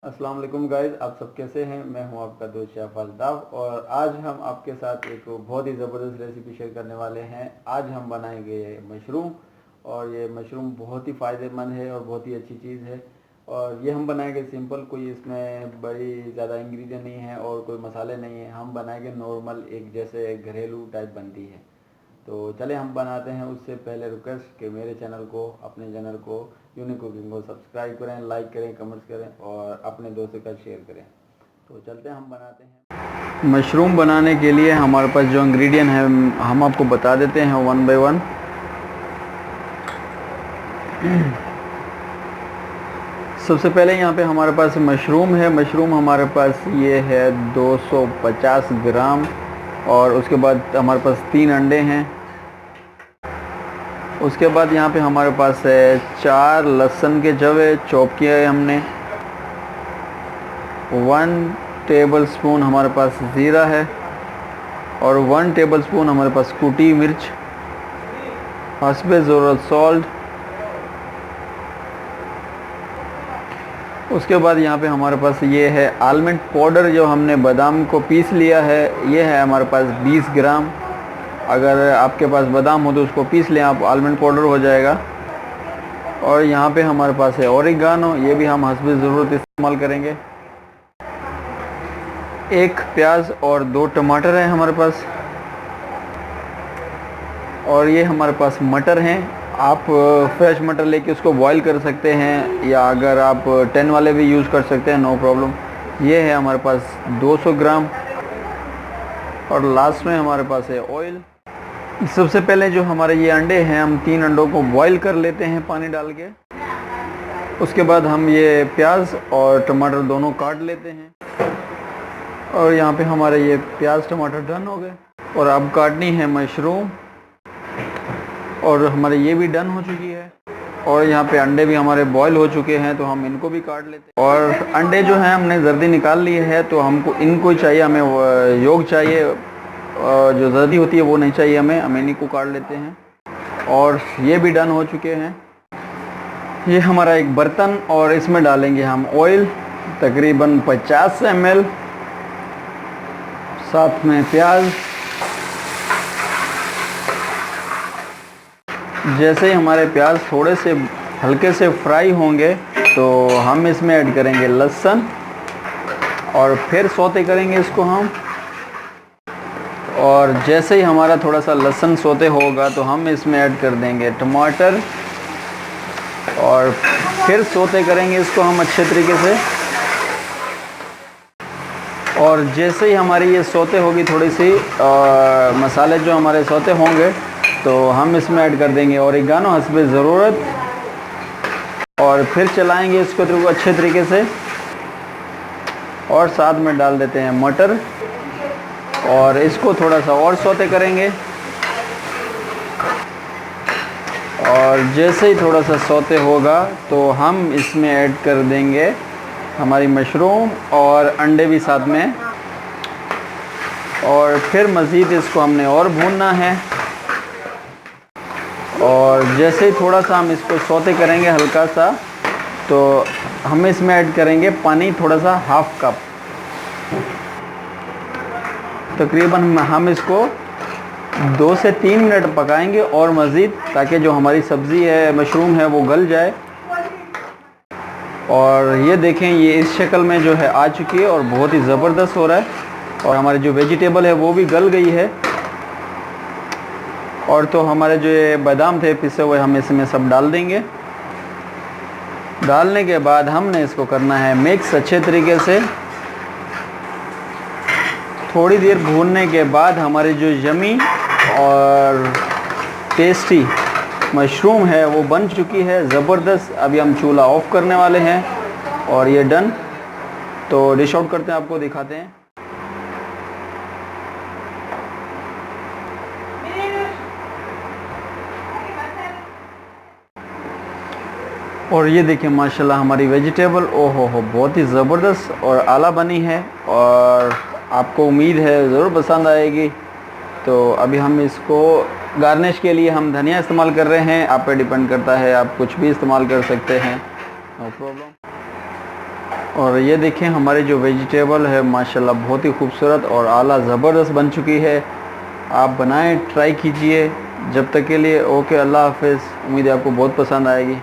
अस्सलाम वालेकुम गाइस, आप सब कैसे हैं। मैं हूं आपका दोस्त शेफ अल्ताफ़ और आज हम आपके साथ एक बहुत ही ज़बरदस्त रेसिपी शेयर करने वाले हैं। आज हम बनाएंगे मशरूम और ये मशरूम बहुत ही फ़ायदेमंद है और बहुत ही अच्छी चीज़ है। और ये हम बनाएंगे सिंपल, कोई इसमें बड़ी ज़्यादा इंग्रेडिएंट नहीं है और कोई मसाले नहीं है। हम बनाएंगे नॉर्मल, एक जैसे घरेलू टाइप बनती है। तो चले हम बनाते हैं। उससे पहले रिक्वेस्ट कि मेरे चैनल को, अपने चैनल को यूनिक कुकिंग को सब्सक्राइब करें, लाइक करें, कमेंट्स करें और अपने दोस्तों का शेयर करें। तो चलते हैं, हम बनाते हैं। मशरूम बनाने के लिए हमारे पास जो इंग्रेडिएंट है हम आपको बता देते हैं वन बाय वन। सबसे पहले यहाँ पे हमारे पास मशरूम है। मशरूम हमारे पास ये है 250 ग्राम। और उसके बाद हमारे पास 3 अंडे हैं। उसके बाद यहाँ पे हमारे पास है 4 लहसुन के जवे चॉप किया है हमने। 1 टेबलस्पून हमारे पास ज़ीरा है और 1 टेबलस्पून हमारे पास कुटी मिर्च, हस्बे ज़रूरत सॉल्ट। उसके बाद यहाँ पे हमारे पास ये है आलमंड पाउडर, जो हमने बादाम को पीस लिया है। ये है हमारे पास 20 ग्राम। अगर आपके पास बादाम हो तो उसको पीस लें आप, आलमंड पाउडर हो जाएगा। और यहाँ पे हमारे पास है ओरिगानो, ये भी हम हस्बे ज़रूरत इस्तेमाल करेंगे। 1 प्याज और 2 टमाटर हैं हमारे पास। और ये हमारे पास मटर हैं। आप फ्रेश मटर लेके उसको बॉईल कर सकते हैं, या अगर आप 10 वाले भी यूज़ कर सकते हैं, नो प्रॉब्लम। ये है हमारे पास 200 ग्राम। और लास्ट में हमारे पास है ऑयल। सबसे पहले जो हमारे ये अंडे हैं, हम 3 अंडों को बॉईल कर लेते हैं पानी डाल के। उसके बाद हम ये प्याज और टमाटर दोनों काट लेते हैं। और यहाँ पे हमारे ये प्याज टमाटर डन हो गए। और अब काटनी है मशरूम, और हमारे ये भी डन हो चुकी है। और यहाँ पे अंडे भी हमारे बॉईल हो चुके हैं, तो हम इनको भी काट लेते हैं। और अंडे जो हैं हमने जर्दी निकाल लिए है, तो हमको इनको चाहिए, हमें योग चाहिए, जो जर्दी होती है वो नहीं चाहिए हमें इन्हीं को काट लेते हैं। और ये भी डन हो चुके हैं। ये हमारा एक बर्तन, और इसमें डालेंगे हम ऑयल तकरीबन 50 ml, साथ में प्याज। जैसे ही हमारे प्याज थोड़े से हल्के से फ्राई होंगे, तो हम इसमें ऐड करेंगे लहसुन और फिर सौते करेंगे इसको हम। और जैसे ही हमारा थोड़ा सा लहसुन सौते होगा, तो हम इसमें ऐड कर देंगे टमाटर और फिर सौते करेंगे इसको हम अच्छे तरीके से। और जैसे ही हमारी ये सौते होगी थोड़ी सी, मसाले जो हमारे सौते होंगे, तो हम इसमें ऐड कर देंगे ओरिगानो हस्बे ज़रूरत। और फिर चलाएंगे इसको अच्छे तरीके से। और साथ में डाल देते हैं मटर, और इसको थोड़ा सा और सौते करेंगे। और जैसे ही थोड़ा सा सौते होगा, तो हम इसमें ऐड कर देंगे हमारी मशरूम और अंडे भी साथ में। और फिर मज़ीद इसको हमने और भूनना है। और जैसे ही थोड़ा सा हम इसको सौते करेंगे हल्का सा, तो हम इसमें ऐड करेंगे पानी, थोड़ा सा हाफ कप तकरीबन। हम इसको 2 से 3 मिनट पकाएंगे और मज़ीद, ताकि जो हमारी सब्ज़ी है, मशरूम है, वो गल जाए। और ये देखें, ये इस शक्ल में जो है आ चुकी है और बहुत ही ज़बरदस्त हो रहा है। और हमारे जो वेजिटेबल है वो भी गल गई है। और तो हमारे जो ये बादाम थे पिसे हुए, हम इसमें सब डाल देंगे। डालने के बाद हमने इसको करना है मिक्स अच्छे तरीके से। थोड़ी देर भूनने के बाद हमारी जो यमी और टेस्टी मशरूम है वो बन चुकी है, ज़बरदस्त। अभी हम चूल्हा ऑफ करने वाले हैं और ये डन। तो डिश आउट करते हैं, आपको दिखाते हैं। और ये देखिए माशाल्लाह हमारी वेजिटेबल, ओहो हो, बहुत ही ज़बरदस्त और आला बनी है। और आपको उम्मीद है ज़रूर पसंद आएगी। तो अभी हम इसको गार्निश के लिए हम धनिया इस्तेमाल कर रहे हैं। आप पे डिपेंड करता है, आप कुछ भी इस्तेमाल कर सकते हैं, नो प्रॉब्लम। और ये देखें हमारी जो वेजिटेबल है माशाल्लाह बहुत ही खूबसूरत और आला ज़बरदस्त बन चुकी है। आप बनाएं, ट्राई कीजिए। जब तक के लिए ओके, अल्लाह हाफ़िज़। उम्मीद है आपको बहुत पसंद आएगी।